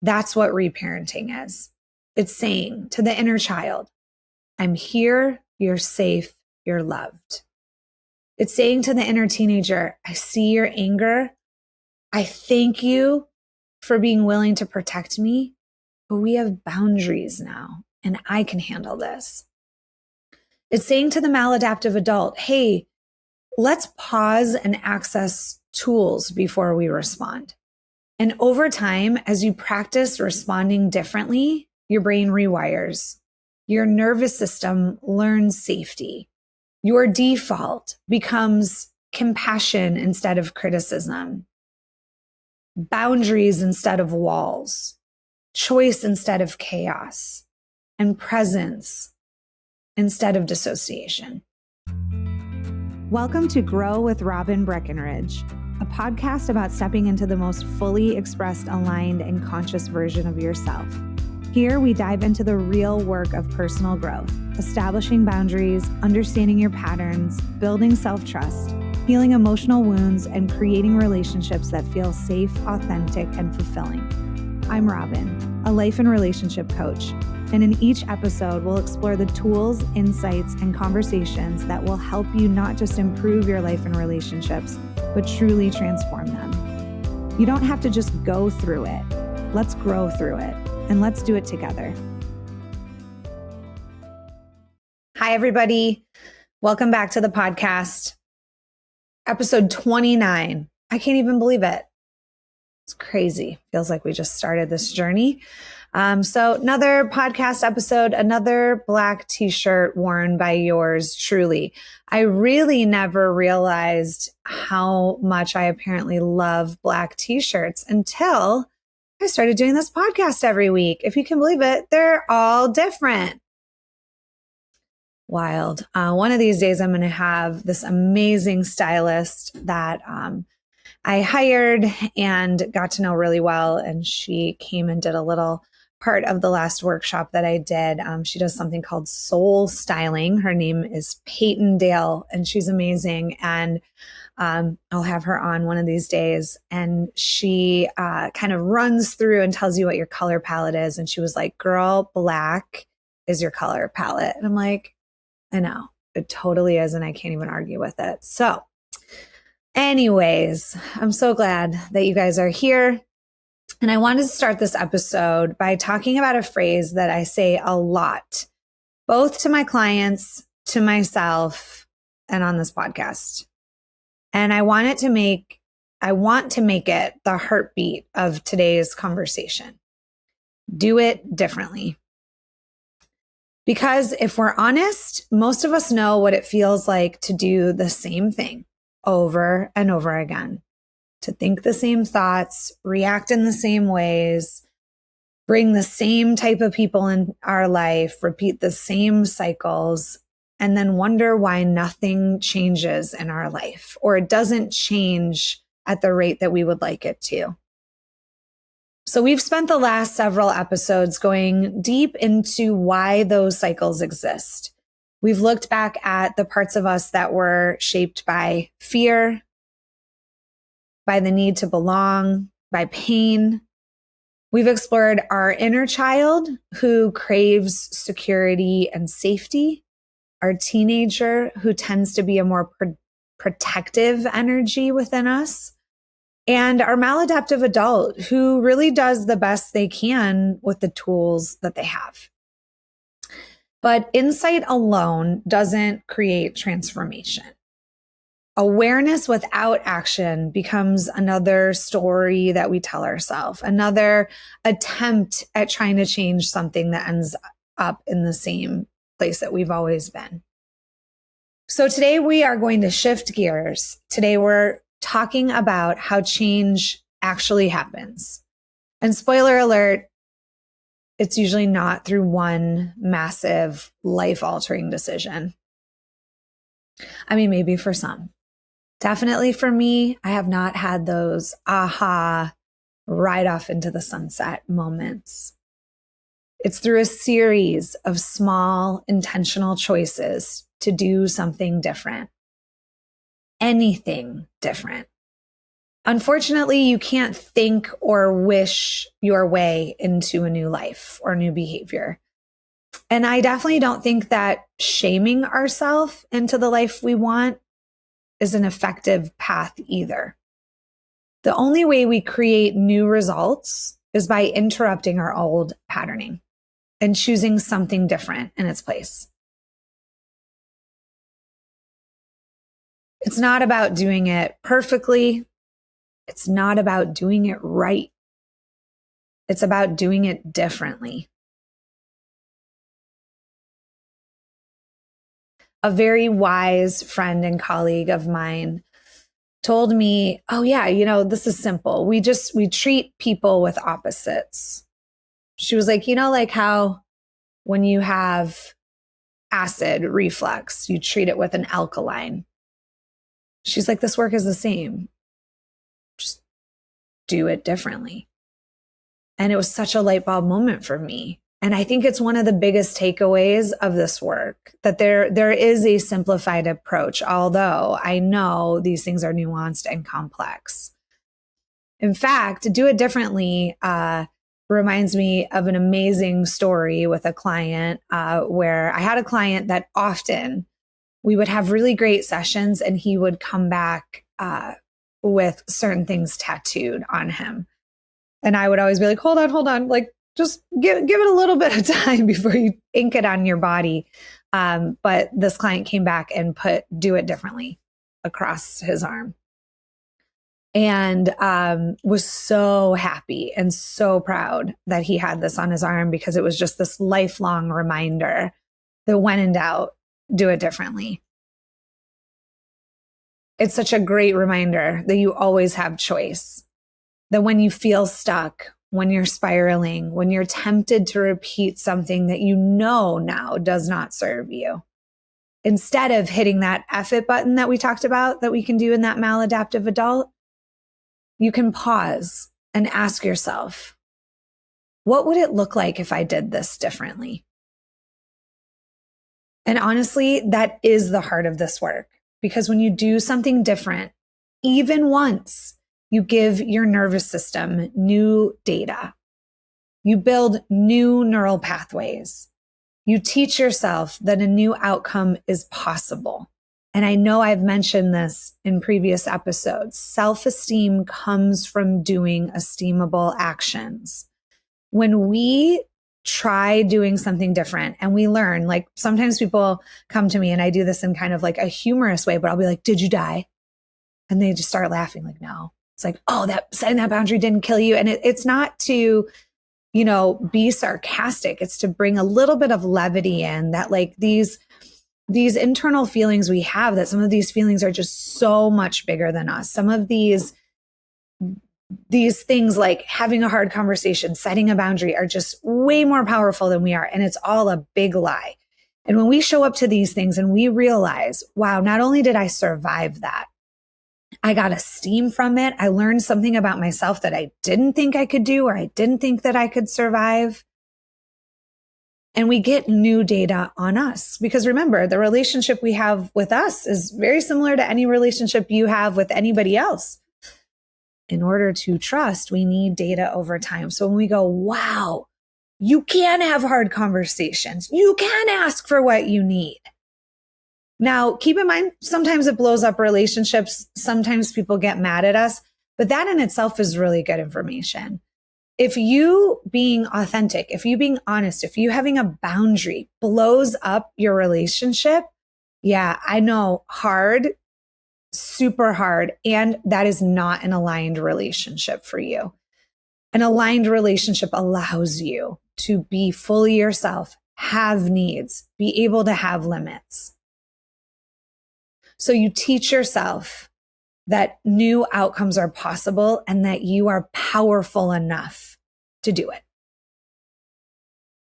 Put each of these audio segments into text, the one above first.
That's what reparenting is. It's saying to the inner child, I'm here, you're safe, you're loved. It's saying to the inner teenager, I see your anger. I thank you for being willing to protect me, but we have boundaries now and I can handle this. It's saying to the maladaptive adult, hey, let's pause and access tools before we respond. And over time, as you practice responding differently, your brain rewires. Your nervous system learns safety. Your default becomes compassion instead of criticism, boundaries instead of walls, choice instead of chaos, and presence instead of dissociation. Welcome to Grow with Robin Breckenridge, a podcast about stepping into the most fully expressed, aligned, and conscious version of yourself. Here, we dive into the real work of personal growth, establishing boundaries, understanding your patterns, building self-trust, healing emotional wounds, and creating relationships that feel safe, authentic, and fulfilling. I'm Robin, a life and relationship coach, and in each episode, we'll explore the tools, insights, and conversations that will help you not just improve your life and relationships, but truly transform them. You don't have to just go through it. Let's grow through it, and let's do it together. Hi, everybody. Welcome back to the podcast. Episode 29. I can't even believe it. It's crazy. Feels like we just started this journey. So another podcast episode, another black t-shirt worn by yours truly. I really never realized how much I apparently love black t-shirts until I started doing this podcast every week. If you can believe it, they're all different. Wild. One of these days, I'm going to have this amazing stylist that I hired and got to know really well. And she came and did a little part of the last workshop that I did. She does something called soul styling. Her name is Peyton Dale, and she's amazing. And I'll have her on one of these days. And she kind of runs through and tells you what your color palette is. And she was like, girl, black is your color palette. And I'm like, I know, it totally is. And I can't even argue with it. So anyways, I'm so glad that you guys are here. And I wanted to start this episode by talking about a phrase that I say a lot, both to my clients, to myself, and on this podcast. And I want to make it the heartbeat of today's conversation. Do it differently. Because if we're honest, most of us know what it feels like to do the same thing over and over again. To think the same thoughts, react in the same ways, bring the same type of people in our life, repeat the same cycles, and then wonder why nothing changes in our life or it doesn't change at the rate that we would like it to. So we've spent the last several episodes going deep into why those cycles exist. We've looked back at the parts of us that were shaped by fear, by the need to belong, by pain. We've explored our inner child who craves security and safety, our teenager who tends to be a more protective energy within us, and our maladaptive adult who really does the best they can with the tools that they have. But insight alone doesn't create transformation. Awareness without action becomes another story that we tell ourselves, another attempt at trying to change something that ends up in the same place that we've always been. So today we are going to shift gears. Today we're talking about how change actually happens. And spoiler alert, it's usually not through one massive life-altering decision. I mean, maybe for some. Definitely for me, I have not had those aha, right off into the sunset moments. It's through a series of small, intentional choices to do something different. Anything different. Unfortunately, you can't think or wish your way into a new life or new behavior. And I definitely don't think that shaming ourselves into the life we want is an effective path either. The only way we create new results is by interrupting our old patterning and choosing something different in its place. It's not about doing it perfectly. It's not about doing it right. It's about doing it differently. A very wise friend and colleague of mine told me, oh yeah, this is simple. We treat people with opposites. She was like, like how when you have acid reflux, you treat it with an alkaline. She's like, this work is the same. Just do it differently. And it was such a light bulb moment for me. And I think it's one of the biggest takeaways of this work, that there is a simplified approach, although I know these things are nuanced and complex. In fact, to do it differently reminds me of an amazing story with a client where I had a client that often we would have really great sessions and he would come back with certain things tattooed on him. And I would always be like, hold on, like just give it a little bit of time before you ink it on your body. But this client came back and do it differently across his arm. And was so happy and so proud that he had this on his arm, because it was just this lifelong reminder that when in doubt, do it differently. It's such a great reminder that you always have choice, that when you feel stuck, when you're spiraling, when you're tempted to repeat something that you know now does not serve you, instead of hitting that F it button that we talked about that we can do in that maladaptive adult, you can pause and ask yourself, what would it look like if I did this differently? And honestly, that is the heart of this work, because when you do something different, even once, you give your nervous system new data. You build new neural pathways. You teach yourself that a new outcome is possible. And I know I've mentioned this in previous episodes. Self-esteem comes from doing esteemable actions. When we try doing something different and we learn, like sometimes people come to me and I do this in kind of like a humorous way, but I'll be like, did you die? And they just start laughing like, no. It's like, oh, setting that boundary didn't kill you. And it's not to, be sarcastic. It's to bring a little bit of levity in, that like these internal feelings we have, that some of these feelings are just so much bigger than us. Some of these things like having a hard conversation, setting a boundary, are just way more powerful than we are. And it's all a big lie. And when we show up to these things and we realize, wow, not only did I survive that, I got esteem from it. I learned something about myself that I didn't think I could do, or I didn't think that I could survive. And we get new data on us, because remember, the relationship we have with us is very similar to any relationship you have with anybody else. In order to trust, we need data over time. So when we go, wow, you can have hard conversations. You can ask for what you need. Now, keep in mind, sometimes it blows up relationships. Sometimes people get mad at us, but that in itself is really good information. If you being authentic, if you being honest, if you having a boundary blows up your relationship, yeah, I know, hard, super hard. And that is not an aligned relationship for you. An aligned relationship allows you to be fully yourself, have needs, be able to have limits. So you teach yourself that new outcomes are possible and that you are powerful enough to do it.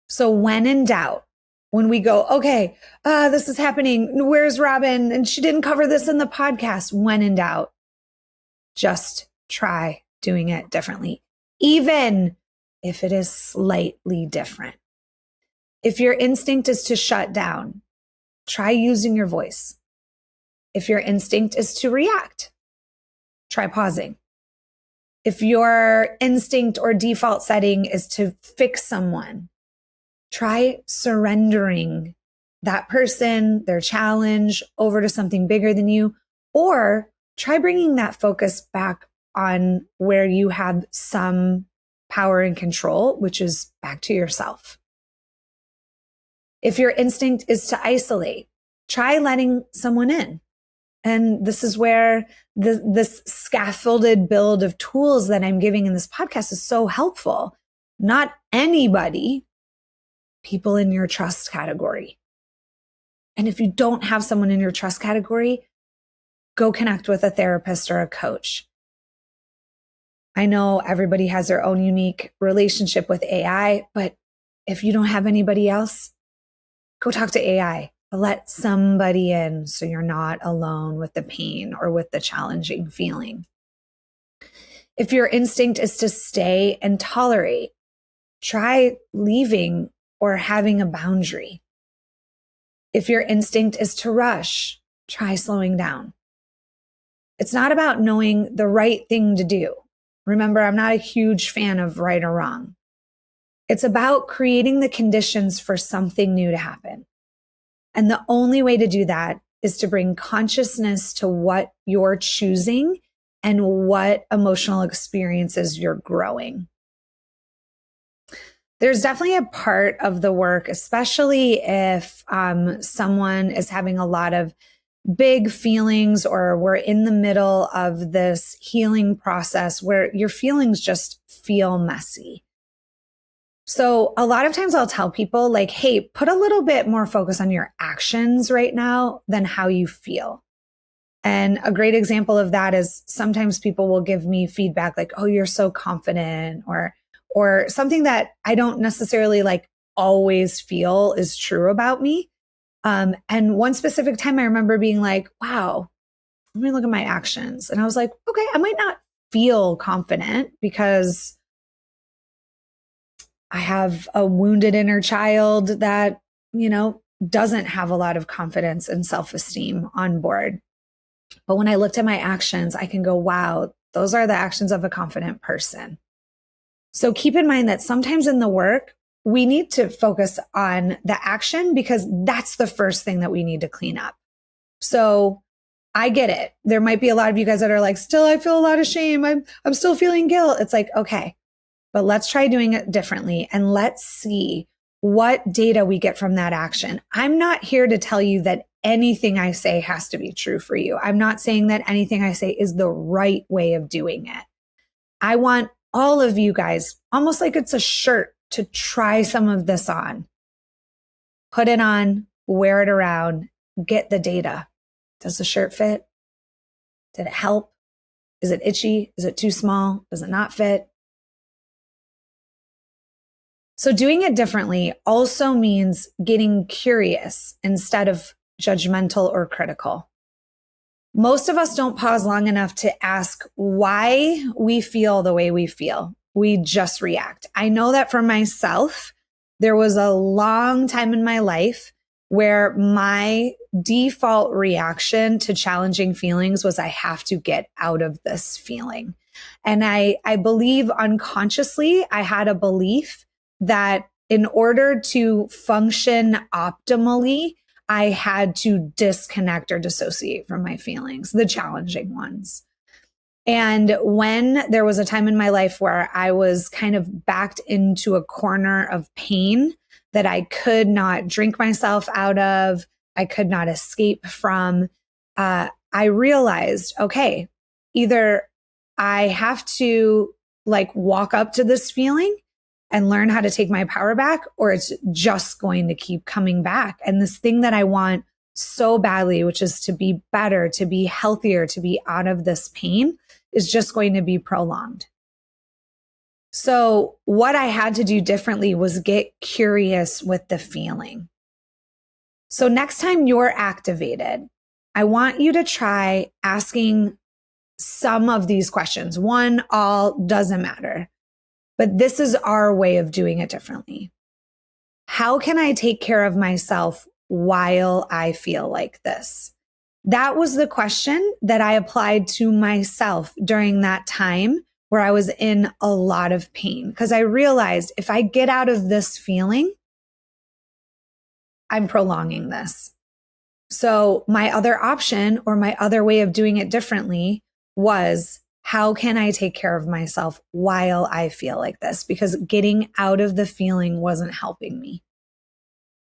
So when in doubt, when we go, okay, this is happening, where's Robin? And she didn't cover this in the podcast. When in doubt, just try doing it differently, even if it is slightly different. If your instinct is to shut down, try using your voice. If your instinct is to react, try pausing. If your instinct or default setting is to fix someone, try surrendering that person, their challenge, over to something bigger than you, or try bringing that focus back on where you have some power and control, which is back to yourself. If your instinct is to isolate, try letting someone in. And this is where this scaffolded build of tools that I'm giving in this podcast is so helpful. Not anybody, people in your trust category. And if you don't have someone in your trust category, go connect with a therapist or a coach. I know everybody has their own unique relationship with AI, but if you don't have anybody else, go talk to AI. Let somebody in so you're not alone with the pain or with the challenging feeling. If your instinct is to stay and tolerate, try leaving or having a boundary. If your instinct is to rush, try slowing down. It's not about knowing the right thing to do. Remember, I'm not a huge fan of right or wrong. It's about creating the conditions for something new to happen. And the only way to do that is to bring consciousness to what you're choosing and what emotional experiences you're growing. There's definitely a part of the work, especially if someone is having a lot of big feelings or we're in the middle of this healing process where your feelings just feel messy. So a lot of times I'll tell people like, hey, put a little bit more focus on your actions right now than how you feel. And a great example of that is sometimes people will give me feedback like, oh, you're so confident, or something that I don't necessarily like always feel is true about me. And one specific time I remember being like, wow, let me look at my actions. And I was like, okay, I might not feel confident because I have a wounded inner child that, doesn't have a lot of confidence and self-esteem on board. But when I looked at my actions, I can go, wow, those are the actions of a confident person. So keep in mind that sometimes in the work, we need to focus on the action because that's the first thing that we need to clean up. So I get it. There might be a lot of you guys that are like, still, I feel a lot of shame. I'm still feeling guilt. It's like, okay, but let's try doing it differently and let's see what data we get from that action. I'm not here to tell you that anything I say has to be true for you. I'm not saying that anything I say is the right way of doing it. I want all of you guys, almost like it's a shirt, to try some of this on. Put it on, wear it around, get the data. Does the shirt fit? Did it help? Is it itchy? Is it too small? Does it not fit? So doing it differently also means getting curious instead of judgmental or critical. Most of us don't pause long enough to ask why we feel the way we feel. We just react. I know that for myself, there was a long time in my life where my default reaction to challenging feelings was I have to get out of this feeling. And I believe unconsciously, I had a belief that in order to function optimally, I had to disconnect or dissociate from my feelings, the challenging ones. And when there was a time in my life where I was kind of backed into a corner of pain that I could not drink myself out of, I could not escape from, I realized, okay, either I have to like walk up to this feeling and learn how to take my power back, or it's just going to keep coming back. And this thing that I want so badly, which is to be better, to be healthier, to be out of this pain, is just going to be prolonged. So what I had to do differently was get curious with the feeling. So next time you're activated, I want you to try asking some of these questions. One, all doesn't matter. But this is our way of doing it differently. How can I take care of myself while I feel like this? That was the question that I applied to myself during that time where I was in a lot of pain because I realized if I get out of this feeling, I'm prolonging this. So my other option or my other way of doing it differently was, how can I take care of myself while I feel like this? Because getting out of the feeling wasn't helping me.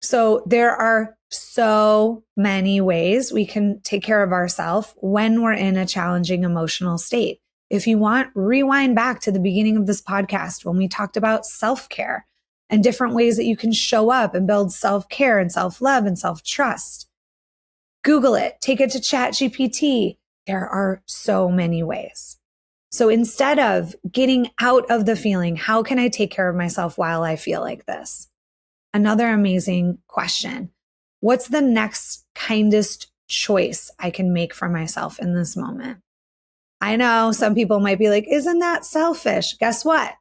So there are so many ways we can take care of ourselves when we're in a challenging emotional state. If you want, rewind back to the beginning of this podcast when we talked about self-care and different ways that you can show up and build self-care and self-love and self-trust. Google it, take it to ChatGPT. There are so many ways. So instead of getting out of the feeling, how can I take care of myself while I feel like this? Another amazing question. What's the next kindest choice I can make for myself in this moment? I know some people might be like, isn't that selfish? Guess what?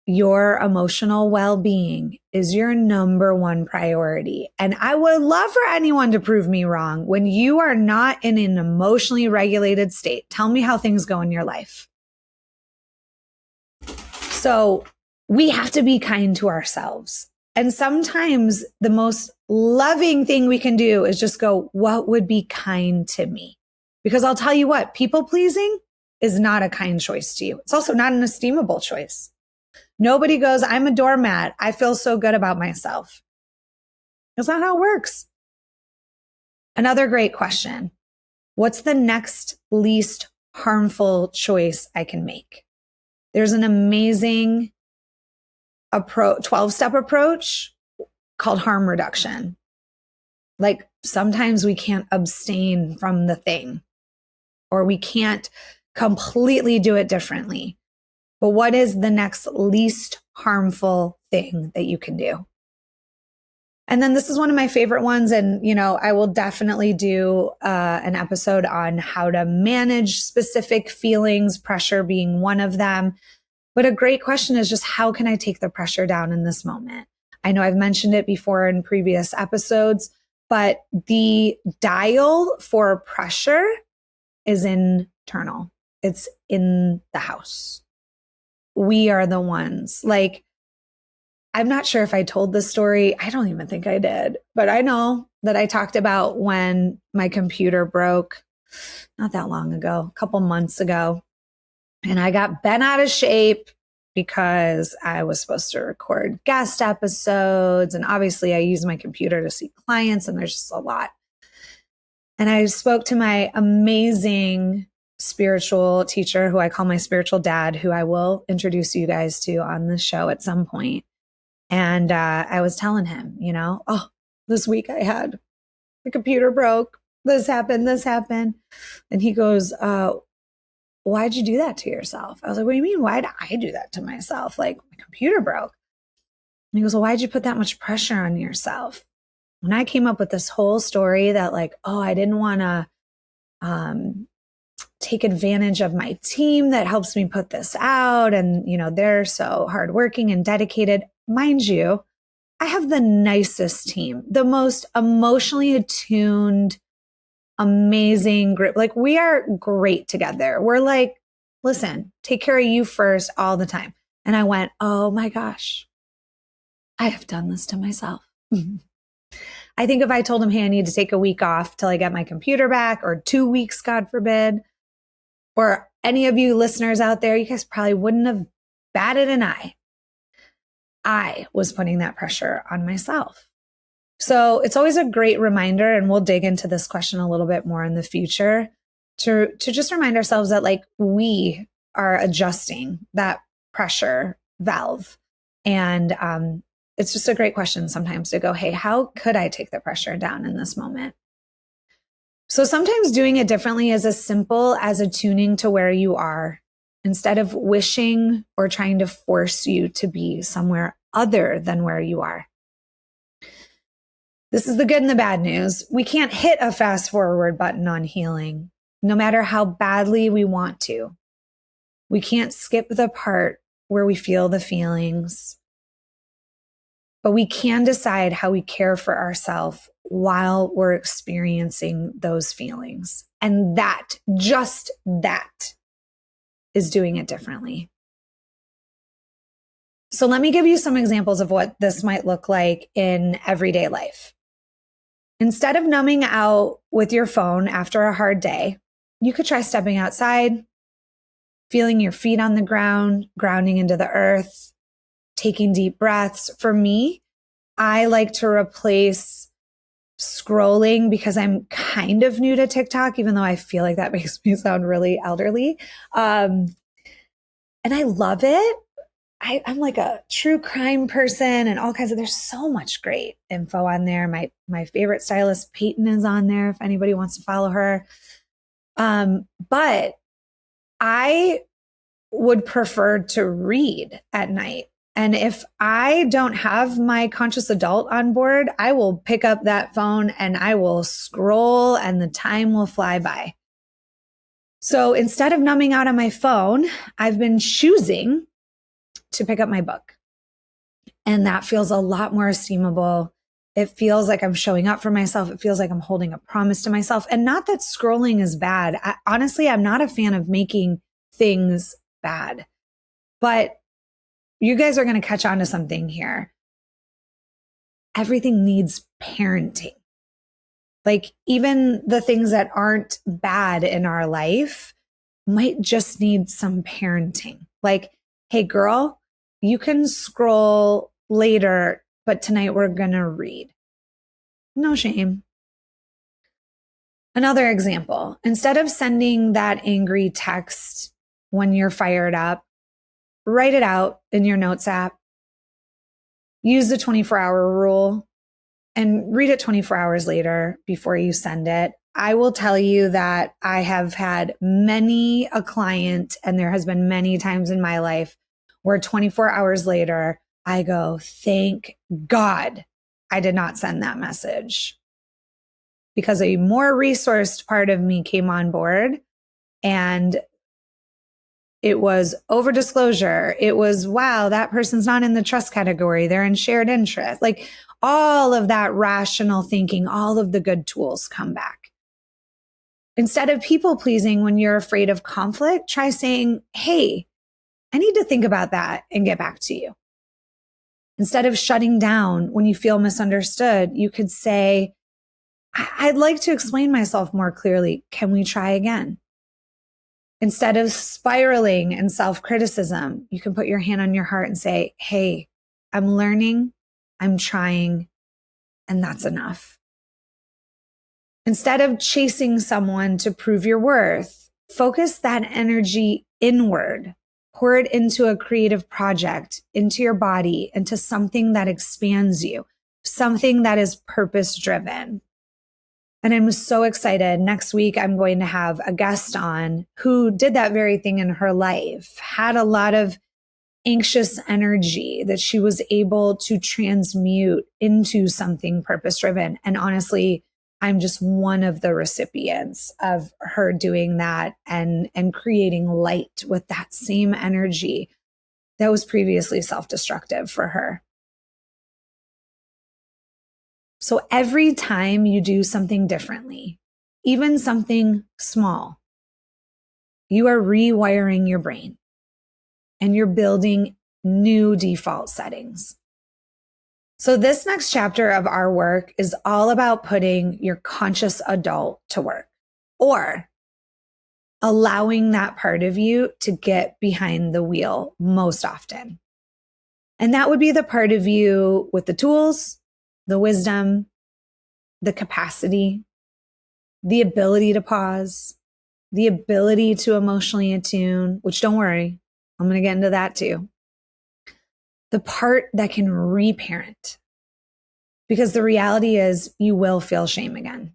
Your emotional well-being is your number one priority. And I would love for anyone to prove me wrong. When you are not in an emotionally regulated state, tell me how things go in your life. So we have to be kind to ourselves. And sometimes the most loving thing we can do is just go, what would be kind to me? Because I'll tell you what, people pleasing is not a kind choice to you. It's also not an esteemable choice. Nobody goes, I'm a doormat. I feel so good about myself. That's not how it works. Another great question. What's the next least harmful choice I can make? There's an amazing 12-step approach called harm reduction. Like sometimes we can't abstain from the thing, or we can't completely do it differently. But what is the next least harmful thing that you can do? And then this is one of my favorite ones. And, I will definitely do an episode on how to manage specific feelings, pressure being one of them. But a great question is just, how can I take the pressure down in this moment? I know I've mentioned it before in previous episodes, but the dial for pressure is internal. It's in the house. We are the ones. Like, I'm not sure if I told this story. I don't even think I did, but I know that I talked about when my computer broke not that long ago, a couple months ago. And I got bent out of shape because I was supposed to record guest episodes. And obviously I use my computer to see clients, and there's just a lot. And I spoke to my amazing spiritual teacher, who I call my spiritual dad, who I will introduce you guys to on the show at some point. And I was telling him, this week I had the computer broke. This happened. And he goes, why'd you do that to yourself? I was like, what do you mean? Why'd I do that to myself? Like, my computer broke. And he goes, well, why'd you put that much pressure on yourself? And I came up with this whole story that I didn't want to take advantage of my team that helps me put this out. And, they're so hardworking and dedicated. Mind you, I have the nicest team, the most emotionally attuned, amazing group. Like, we are great together. We're like, listen, take care of you first all the time. And I went, oh my gosh, I have done this to myself. I think if I told him, hey, I need to take a week off till I get my computer back, or 2 weeks, God forbid, or any of you listeners out there, you guys probably wouldn't have batted an eye. I was putting that pressure on myself. So it's always a great reminder, and we'll dig into this question a little bit more in the future, to just remind ourselves that we are adjusting that pressure valve. And it's just a great question sometimes to go, hey, how could I take the pressure down in this moment? So sometimes doing it differently is as simple as attuning to where you are, instead of wishing or trying to force you to be somewhere other than where you are. This is the good and the bad news. We can't hit a fast forward button on healing, no matter how badly we want to. We can't skip the part where we feel the feelings, but we can decide how we care for ourselves while we're experiencing those feelings. And that, just that, is doing it differently. So let me give you some examples of what this might look like in everyday life. Instead of numbing out with your phone after a hard day, you could try stepping outside, feeling your feet on the ground, grounding into the earth, taking deep breaths. For me, I like to replace scrolling because I'm kind of new to TikTok, even though I feel like that makes me sound really elderly. And I love it. I'm like a true crime person and all kinds of, there's so much great info on there. My favorite stylist, Peyton, is on there if anybody wants to follow her. But I would prefer to read at night. And if I don't have my conscious adult on board, I will pick up that phone and I will scroll and the time will fly by. So instead of numbing out on my phone, I've been choosing to pick up my book. And that feels a lot more esteemable. It feels like I'm showing up for myself. It feels like I'm holding a promise to myself. And not that scrolling is bad. Honestly, I'm not a fan of making things bad. But you guys are going to catch on to something here. Everything needs parenting. Like even the things that aren't bad in our life might just need some parenting. Like, hey girl, you can scroll later, but tonight we're going to read. No shame. Another example, instead of sending that angry text when you're fired up, write it out in your notes app. Use the 24-hour rule and read it 24 hours later before you send it. I will tell you that I have had many a client, and there has been many times in my life where 24 hours later, I go, thank God I did not send that message, because a more resourced part of me came on board, and it was over disclosure. It was, wow, that person's not in the trust category. They're in shared interest. Like all of that rational thinking, all of the good tools come back. Instead of people pleasing when you're afraid of conflict, try saying, hey, I need to think about that and get back to you. Instead of shutting down when you feel misunderstood, you could say, I'd like to explain myself more clearly. Can we try again? Instead of spiraling in self-criticism, you can put your hand on your heart and say, hey, I'm learning, I'm trying, and that's enough. Instead of chasing someone to prove your worth, focus that energy inward. Pour it into a creative project, into your body, into something that expands you, something that is purpose-driven. And I'm so excited. Next week, I'm going to have a guest on who did that very thing in her life, had a lot of anxious energy that she was able to transmute into something purpose-driven. And honestly, I'm just one of the recipients of her doing that and creating light with that same energy that was previously self-destructive for her. So every time you do something differently, even something small, you are rewiring your brain and you're building new default settings. So this next chapter of our work is all about putting your conscious adult to work, or allowing that part of you to get behind the wheel most often. And that would be the part of you with the tools, the wisdom, the capacity, the ability to pause, the ability to emotionally attune, which don't worry, I'm going to get into that too. The part that can reparent. Because the reality is you will feel shame again.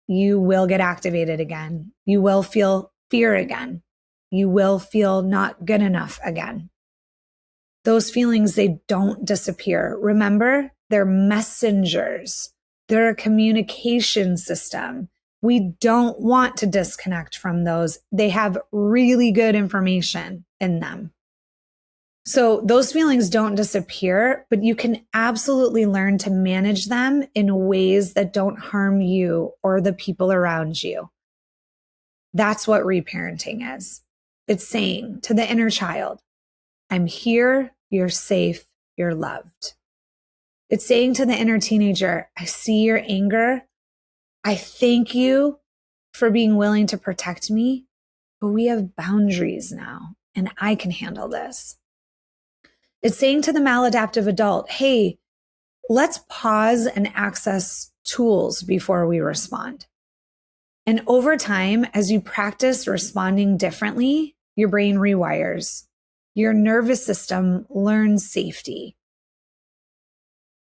You will get activated again. You will feel fear again. You will feel not good enough again. Those feelings, they don't disappear. Remember, they're messengers. They're a communication system. We don't want to disconnect from those. They have really good information in them. So those feelings don't disappear, but you can absolutely learn to manage them in ways that don't harm you or the people around you. That's what reparenting is. It's saying to the inner child, I'm here, you're safe, you're loved. It's saying to the inner teenager, I see your anger. I thank you for being willing to protect me, but we have boundaries now and I can handle this. It's saying to the maladaptive adult, hey, let's pause and access tools before we respond. And over time, as you practice responding differently, your brain rewires. Your nervous system learns safety.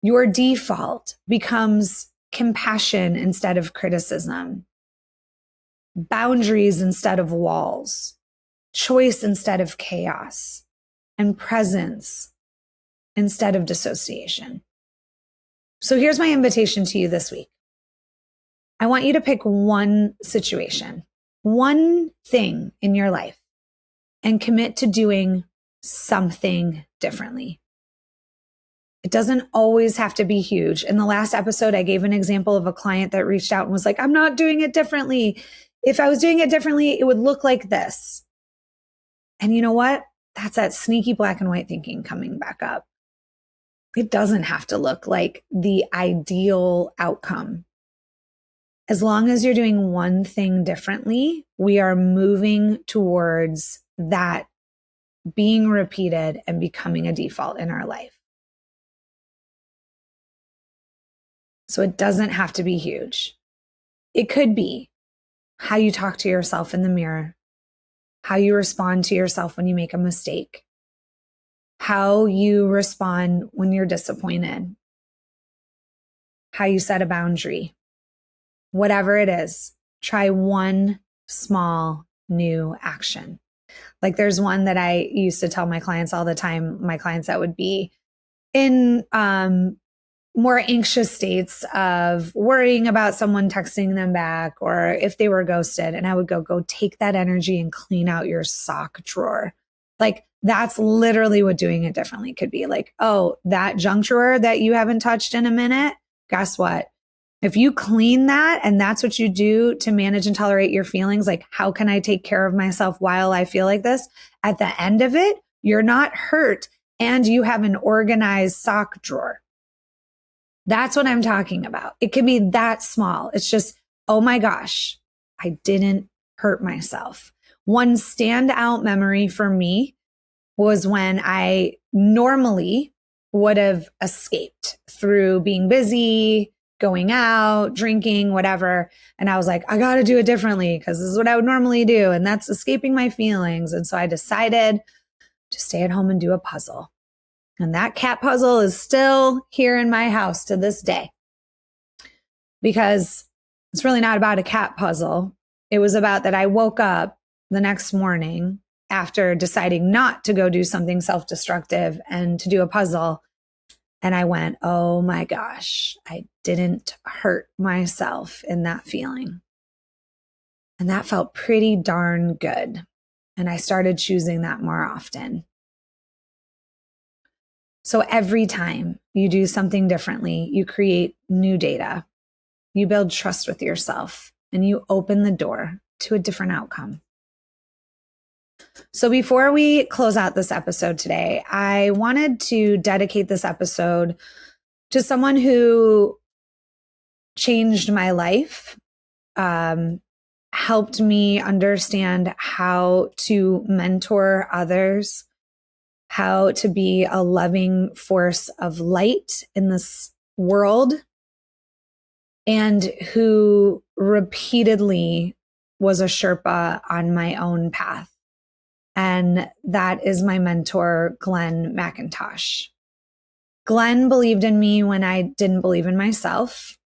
Your default becomes compassion instead of criticism, boundaries instead of walls, choice instead of chaos, and presence instead of dissociation. So here's my invitation to you this week. I want you to pick one situation, one thing in your life, and commit to doing something differently. It doesn't always have to be huge. In the last episode, I gave an example of a client that reached out and was like, I'm not doing it differently. If I was doing it differently, it would look like this. And you know what? That's that sneaky black and white thinking coming back up. It doesn't have to look like the ideal outcome. As long as you're doing one thing differently, we are moving towards that being repeated and becoming a default in our life. So it doesn't have to be huge. It could be how you talk to yourself in the mirror, how you respond to yourself when you make a mistake, how you respond when you're disappointed, how you set a boundary. Whatever it is, try one small new action. Like there's one that I used to tell my clients all the time, my clients that would be in more anxious states of worrying about someone texting them back or if they were ghosted. And I would go take that energy and clean out your sock drawer. Like that's literally what doing it differently could be. Like, oh, that junk drawer that you haven't touched in a minute, guess what? If you clean that and that's what you do to manage and tolerate your feelings, like how can I take care of myself while I feel like this? At the end of it, you're not hurt and you have an organized sock drawer. That's what I'm talking about. It can be that small. It's just, oh my gosh, I didn't hurt myself. One standout memory for me was when I normally would have escaped through being busy, going out, drinking, whatever. And I was like, I got to do it differently because this is what I would normally do. And that's escaping my feelings. And so I decided to stay at home and do a puzzle. And that cat puzzle is still here in my house to this day because it's really not about a cat puzzle. It was about that I woke up the next morning after deciding not to go do something self-destructive and to do a puzzle. And I went, oh my gosh, I didn't hurt myself in that feeling. And that felt pretty darn good. And I started choosing that more often. So every time you do something differently, you create new data, you build trust with yourself, and you open the door to a different outcome. So before we close out this episode today, I wanted to dedicate this episode to someone who changed my life, helped me understand how to mentor others, how to be a loving force of light in this world, and who repeatedly was a Sherpa on my own path. And that is my mentor, Glenn McIntosh. Glenn believed in me when I didn't believe in myself.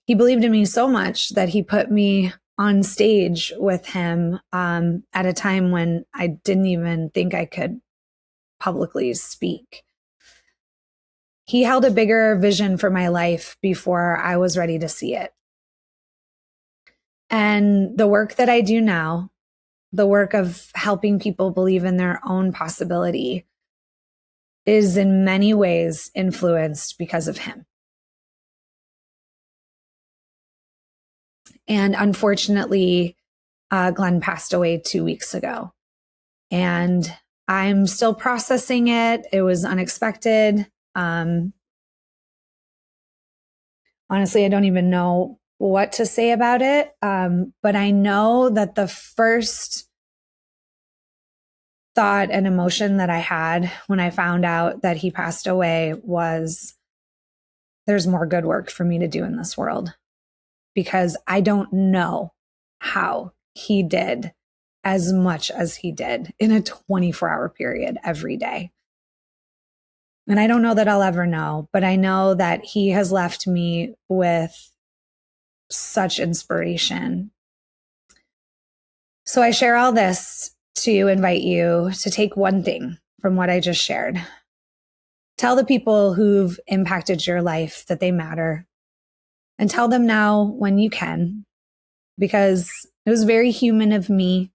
He believed in me so much that he put me on stage with him at a time when I didn't even think I could publicly speak. He held a bigger vision for my life before I was ready to see it. And the work that I do now, the work of helping people believe in their own possibility, is in many ways influenced because of him. And unfortunately, Glenn passed away 2 weeks ago. And I'm still processing it. It was unexpected. Honestly, I don't even know what to say about it. But I know that the first thought and emotion that I had when I found out that he passed away was, there's more good work for me to do in this world, because I don't know how he did as much as he did in a 24-hour period every day. And I don't know that I'll ever know, but I know that he has left me with such inspiration. So I share all this to invite you to take one thing from what I just shared. Tell the people who've impacted your life that they matter, and tell them now when you can, because it was very human of me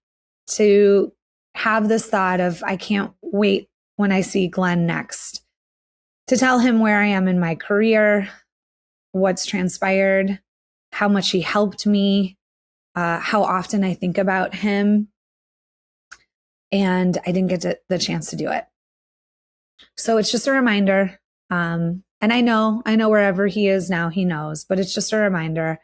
to have this thought of, I can't wait when I see Glenn next to tell him where I am in my career, what's transpired, how much he helped me, how often I think about him. And I didn't get the chance to do it. So it's just a reminder. And I know wherever he is now, he knows, but it's just a reminder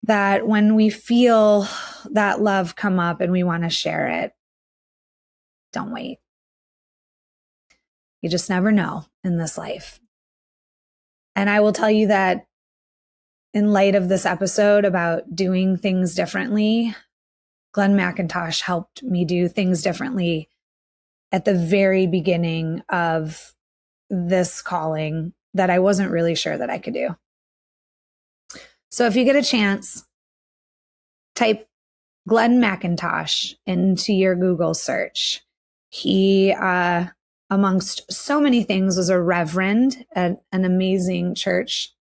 that when we feel that love come up and we want to share it, don't wait. You just never know in this life. And I will tell you that in light of this episode about doing things differently, Glenn McIntosh helped me do things differently at the very beginning of this calling that I wasn't really sure that I could do. So if you get a chance, type Glenn McIntosh into your Google search. He, amongst so many things, was a reverend at an amazing church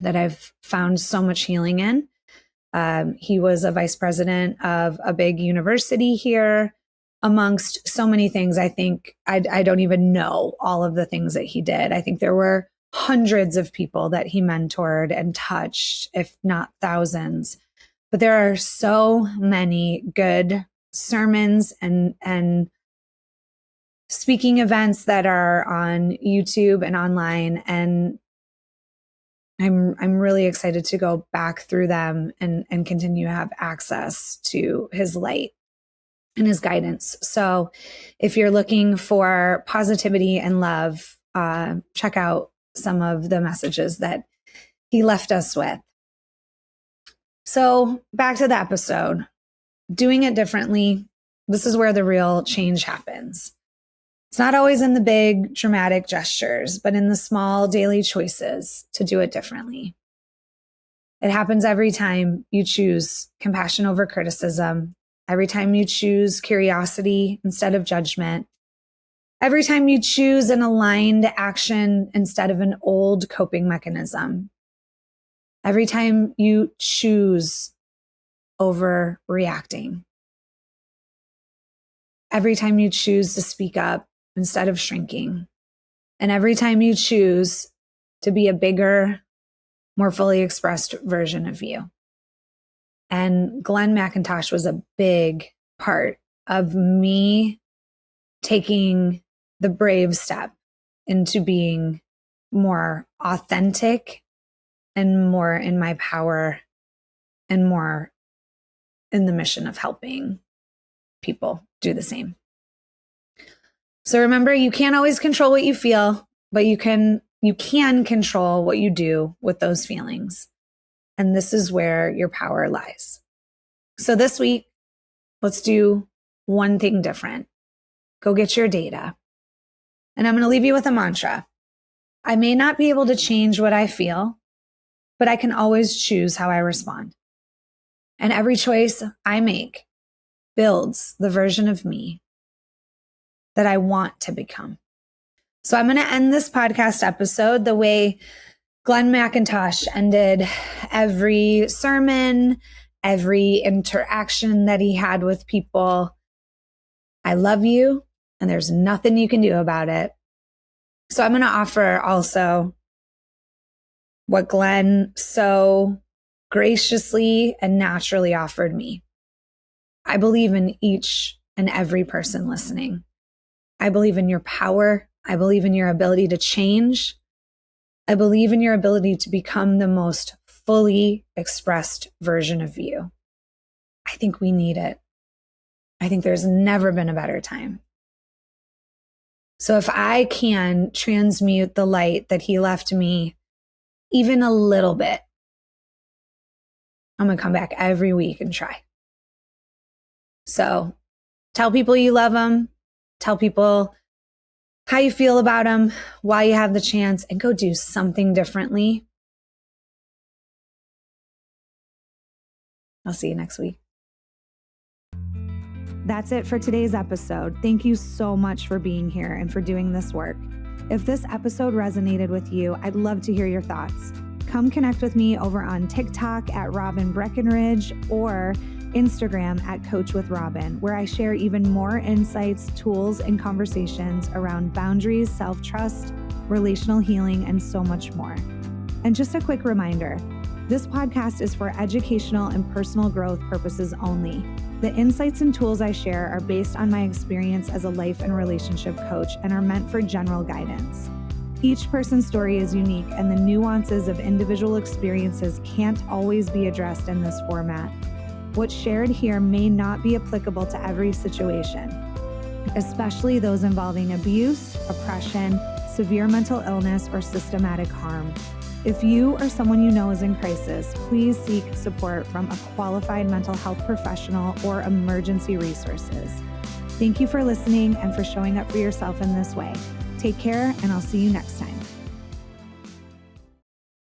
that I've found so much healing in. He was a vice president of a big university here, amongst so many things. I think I don't even know all of the things that he did. I think there were hundreds of people that he mentored and touched, if not thousands. But there are so many good sermons and speaking events that are on YouTube and online. And I'm really excited to go back through them and continue to have access to his light and his guidance. So if you're looking for positivity and love, check out some of the messages that he left us with. So back to the episode, doing it differently. This is where the real change happens. It's not always in the big dramatic gestures, but in the small daily choices to do it differently. It happens every time you choose compassion over criticism, every time you choose curiosity instead of judgment, every time you choose an aligned action instead of an old coping mechanism, every time you choose over reacting, every time you choose to speak up instead of shrinking, and every time you choose to be a bigger, more fully expressed version of you. And Glenn McIntosh was a big part of me taking the brave step into being more authentic and more in my power and more in the mission of helping people do the same. So remember, you can't always control what you feel, but you can control what you do with those feelings. And this is where your power lies. So this week, let's do one thing different. Go get your data. And I'm going to leave you with a mantra. I may not be able to change what I feel, but I can always choose how I respond. And every choice I make builds the version of me that I want to become. So I'm going to end this podcast episode the way Glenn McIntosh ended every sermon, every interaction that he had with people. I love you, and there's nothing you can do about it. So I'm going to offer also what Glenn so graciously and naturally offered me. I believe in each and every person listening. I believe in your power. I believe in your ability to change. I believe in your ability to become the most fully expressed version of you. I think we need it. I think there's never been a better time. So if I can transmute the light that he left me even a little bit, I'm going to come back every week and try. So tell people you love them. Tell people how you feel about them while you have the chance, and go do something differently. I'll see you next week. That's it for today's episode. Thank you so much for being here and for doing this work. If this episode resonated with you, I'd love to hear your thoughts. Come connect with me over on TikTok at Robin Breckenridge or Instagram at Coach with Robin, where I share even more insights, tools, and conversations around boundaries, self-trust, relational healing, and so much more. And just a quick reminder, this podcast is for educational and personal growth purposes only. The insights and tools I share are based on my experience as a life and relationship coach and are meant for general guidance. Each person's story is unique, and the nuances of individual experiences can't always be addressed in this format. What's shared here may not be applicable to every situation, especially those involving abuse, oppression, severe mental illness, or systematic harm. If you or someone you know is in crisis, please seek support from a qualified mental health professional or emergency resources. Thank you for listening and for showing up for yourself in this way. Take care, and I'll see you next time.